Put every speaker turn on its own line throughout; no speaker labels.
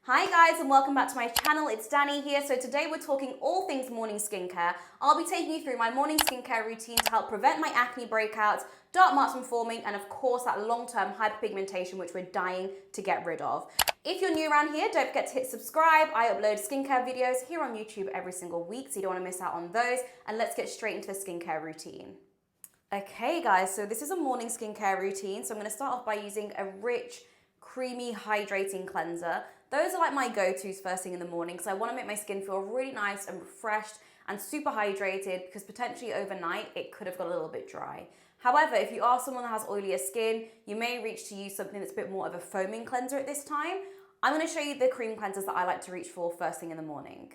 Hi guys and welcome back to my channel, it's Danny here. So today we're talking all things morning skincare. I'll be taking you through my morning skincare routine to help prevent my acne breakouts, dark marks from forming, and of course that long-term hyperpigmentation which we're dying to get rid of. If you're new around here, don't forget to hit subscribe. I upload skincare videos here on YouTube every single week, so you don't want to miss out on those. And let's get straight into the skincare routine. Okay guys, so this is a morning skincare routine. So I'm going to start off by using a rich, creamy, hydrating cleanser. Those are like my go-tos first thing in the morning because I want to make my skin feel really nice and refreshed and super hydrated because potentially overnight it could have got a little bit dry. However, if you are someone that has oilier skin, you may reach to use something that's a bit more of a foaming cleanser at this time. I'm going to show you the cream cleansers that I like to reach for first thing in the morning.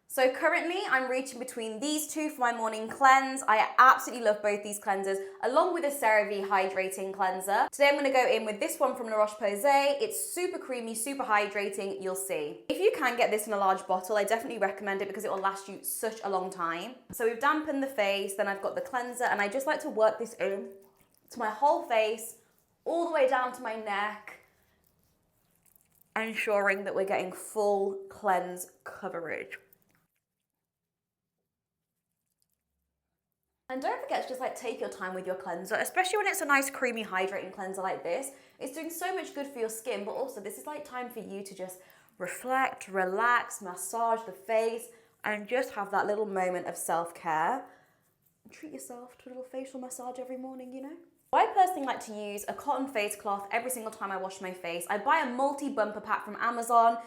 So currently I'm reaching between these two for my morning cleanse. I absolutely love both these cleansers along with the Serum Hydrating cleanser. Today I'm going to go in with this one from Roche-Posay. It's super creamy, super hydrating, you'll see. If you can get this in a large bottle, I definitely recommend it because it will last you such a long time. So we've dampened the face, then I've got the cleanser, and I just like to work this in to my whole face, all the way down to my neck, ensuring that we're getting full cleanse coverage. And don't forget to just take your time with your cleanser, especially when it's a nice creamy hydrating cleanser like this. It's doing so much good for your skin, but also this is time for you to just reflect, relax, massage the face, and just have that little moment of self-care. Treat yourself to a little facial massage every morning, you know? I personally like to use a cotton face cloth every single time I wash my face. I buy a multi-bumper pack from Amazon.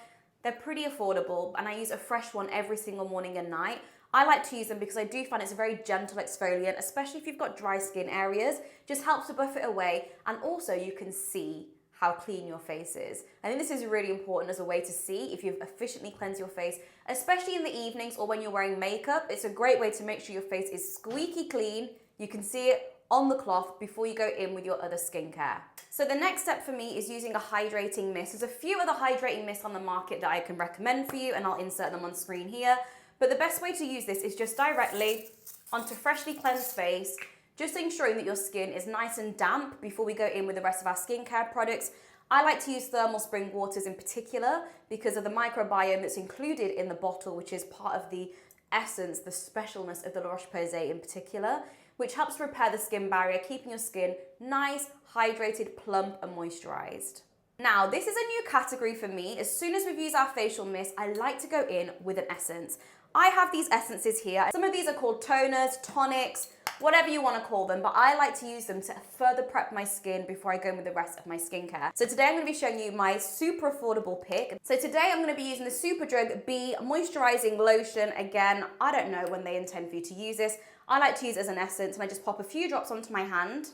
They're pretty affordable, and I use a fresh one every single morning and night. I like to use them because I do find it's a very gentle exfoliant, especially if you've got dry skin areas. Just helps to buff it away, and also you can see how clean your face is. I think this is really important as a way to see if you've efficiently cleansed your face, especially in the evenings or when you're wearing makeup. It's a great way to make sure your face is squeaky clean. You can see it on the cloth before you go in with your other skincare. So the next step for me is using a hydrating mist. There's a few other hydrating mists on the market that I can recommend for you, and I'll insert them on screen here. But the best way to use this is just directly onto freshly cleansed face, just ensuring that your skin is nice and damp before we go in with the rest of our skincare products. I like to use thermal spring waters in particular because of the microbiome that's included in the bottle, which is part of the essence, the specialness of the Roche-Posay in particular, which helps repair the skin barrier, keeping your skin nice, hydrated, plump, and moisturized. Now, this is a new category for me. As soon as we've used our facial mist, I like to go in with an essence. I have these essences here. Some of these are called toners, tonics, whatever you want to call them, but I like to use them to further prep my skin before I go in with the rest of my skincare. So today I'm going to be showing you my super affordable pick. So today I'm going to be using the Superdrug B Moisturising Lotion. Again, I don't know when they intend for you to use this. I like to use it as an essence, and I just pop a few drops onto my hand,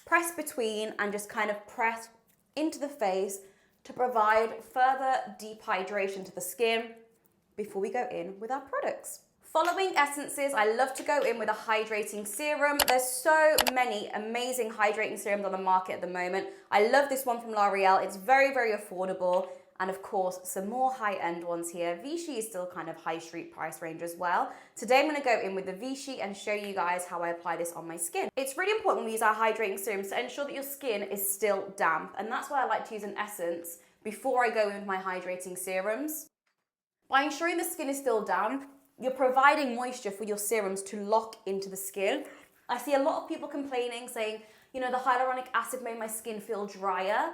press between, and just kind of press into the face to provide further deep hydration to the skin before we go in with our products. Following essences, I love to go in with a hydrating serum. There's so many amazing hydrating serums on the market at the moment. I love this one from L'Oreal. It's very, very affordable. And of course, some more high-end ones here. VICHY is still kind of high street price range as well. Today I'm gonna go in with the VICHY and show you guys how I apply this on my skin. It's really important when we use our hydrating serums to ensure that your skin is still damp. And that's why I like to use an essence before I go in with my hydrating serums. By ensuring the skin is still damp, you're providing moisture for your serums to lock into the skin. I see a lot of people complaining, saying, you know, the hyaluronic acid made my skin feel drier.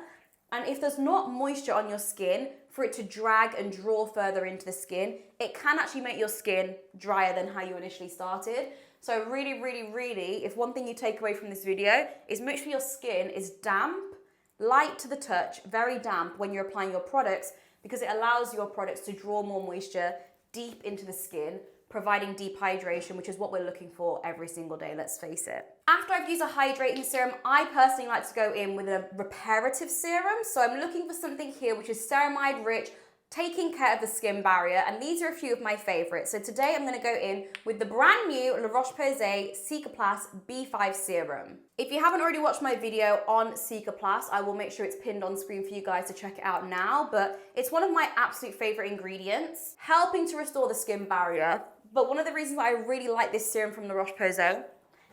And if there's not moisture on your skin for it to drag and draw further into the skin, it can actually make your skin drier than how you initially started. So really, really, really, if one thing you take away from this video is make sure your skin is damp, light to the touch, very damp when you're applying your products, because it allows your products to draw more moisture deep into the skin, providing deep hydration, which is what we're looking for every single day, let's face it. After I've used a hydrating serum, I personally like to go in with a reparative serum. So I'm looking for something here which is ceramide rich, taking care of the skin barrier, and these are a few of my favorites. So today I'm going to go in with the brand new La Roche-Posay Cicaplast B5 Serum. If you haven't already watched my video on Cicaplast, I will make sure it's pinned on screen for you guys to check it out now, but it's one of my absolute favorite ingredients, helping to restore the skin barrier. But one of the reasons I really like this serum from La Roche-Posay,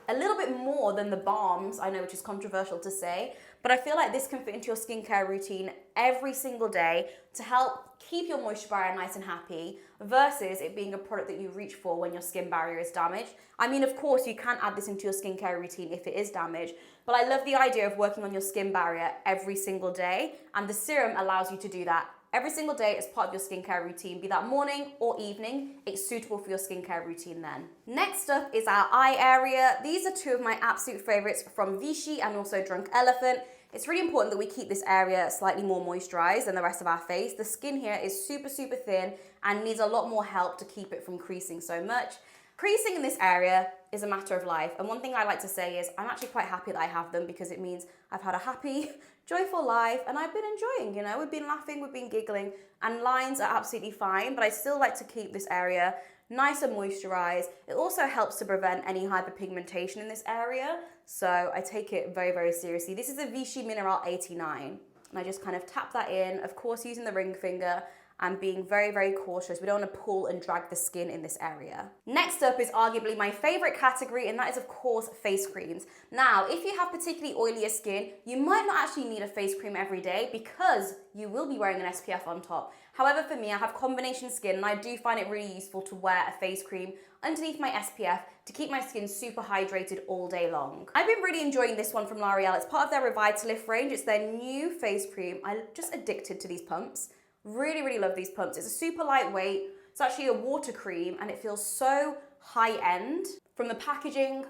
a little bit more than the balms, I know, which is controversial to say, but I feel like this can fit into your skincare routine every single day to help keep your moisture barrier nice and happy versus it being a product that you reach for when your skin barrier is damaged. I mean, of course, you can add this into your skincare routine if it is damaged, but I love the idea of working on your skin barrier every single day, and the serum allows you to do that every single day as part of your skincare routine, be that morning or evening. It's suitable for your skincare routine then. Next up is our eye area. These are two of my absolute favorites from Vichy and also Drunk Elephant. It's really important that we keep this area slightly more moisturized than the rest of our face. The skin here is super, super thin and needs a lot more help to keep it from creasing so much. Creasing in this area is a matter of life. And one thing I like to say is I'm actually quite happy that I have them because it means I've had a happy, joyful life and I've been enjoying, we've been laughing, we've been giggling, and lines are absolutely fine, but I still like to keep this area nice and moisturized. It also helps to prevent any hyperpigmentation in this area. So I take it very, very seriously. This is a Vichy Minéral 89. And I just kind of tap that in, of course, using the ring finger and being very, very cautious. We don't want to pull and drag the skin in this area. Next up is arguably my favorite category, and that is, of course, face creams. Now, if you have particularly oilier skin, you might not actually need a face cream every day because you will be wearing an SPF on top. However, for me, I have combination skin and I do find it really useful to wear a face cream underneath my SPF to keep my skin super hydrated all day long. I've been really enjoying this one from L'Oreal. It's part of their Revitalift range. It's their new face cream. I'm just addicted to these pumps. Really, really love these pumps. It's a super lightweight. It's actually a water cream and it feels so high end. From the packaging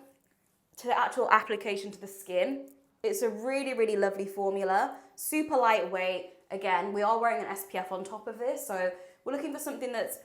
to the actual application to the skin, it's a really, really lovely formula. Super lightweight. Again, we are wearing an SPF on top of this, so we're looking for something that's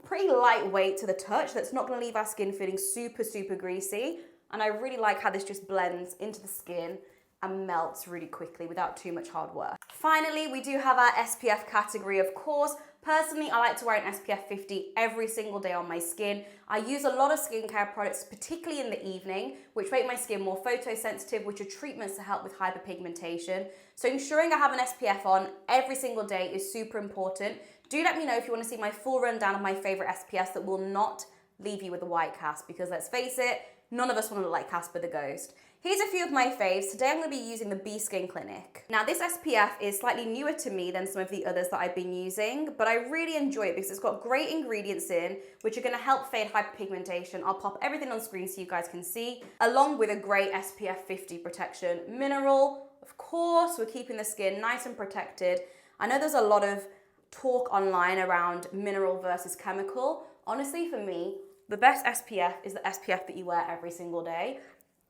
pretty lightweight to the touch, that's not gonna leave our skin feeling super, super greasy. And I really like how this just blends into the skin and melts really quickly without too much hard work. Finally, we do have our SPF category, of course. Personally, I like to wear an SPF 50 every single day on my skin. I use a lot of skincare products, particularly in the evening, which make my skin more photosensitive, which are treatments to help with hyperpigmentation. So ensuring I have an SPF on every single day is super important. Do let me know if you want to see my full rundown of my favorite SPFs that will not leave you with a white cast, because let's face it, none of us want to look like Casper the Ghost. Here's a few of my faves. Today I'm going to be using the Bee Skin Clinic. Now this SPF is slightly newer to me than some of the others that I've been using, but I really enjoy it because it's got great ingredients in which are going to help fade hyperpigmentation. I'll pop everything on screen so you guys can see, along with a great SPF 50 protection. Mineral, of course, we're keeping the skin nice and protected. I know there's a lot of talk online around mineral versus chemical. Honestly, for me, the best SPF is the SPF that you wear every single day.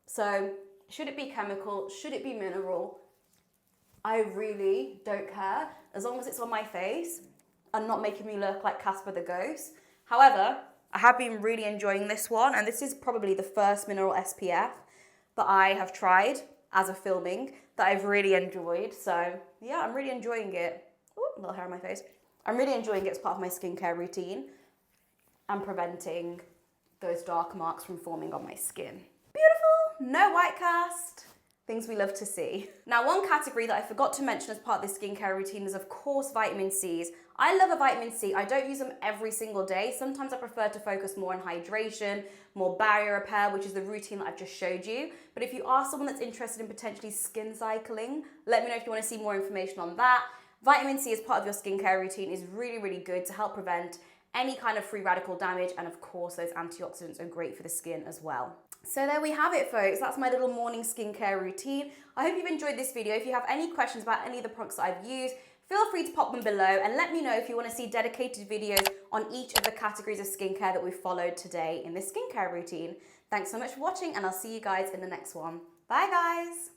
So should it be chemical? Should it be mineral? I really don't care as long as it's on my face and not making me look like Casper the Ghost. However, I have been really enjoying this one, and this is probably the first mineral SPF that I have tried as a filming that I've really enjoyed. So yeah, I'm really enjoying it. Ooh, a little hair on my face. I'm really enjoying it as part of my skincare routine and preventing those dark marks from forming on my skin. Beautiful, no white cast, things we love to see. Now, one category that I forgot to mention as part of this skincare routine is, of course, vitamin C's. I love a vitamin C. I don't use them every single day. Sometimes I prefer to focus more on hydration, more barrier repair, which is the routine that I've just showed you. But if you are someone that's interested in potentially skin cycling, let me know if you want to see more information on that. Vitamin C as part of your skincare routine is really, really good to help prevent any kind of free radical damage, and of course those antioxidants are great for the skin as well. So there we have it, folks. That's my little morning skincare routine. I hope you've enjoyed this video. If you have any questions about any of the products that I've used, feel free to pop them below and let me know if you want to see dedicated videos on each of the categories of skincare that we've followed today in this skincare routine. Thanks so much for watching, and I'll see you guys in the next one. Bye guys.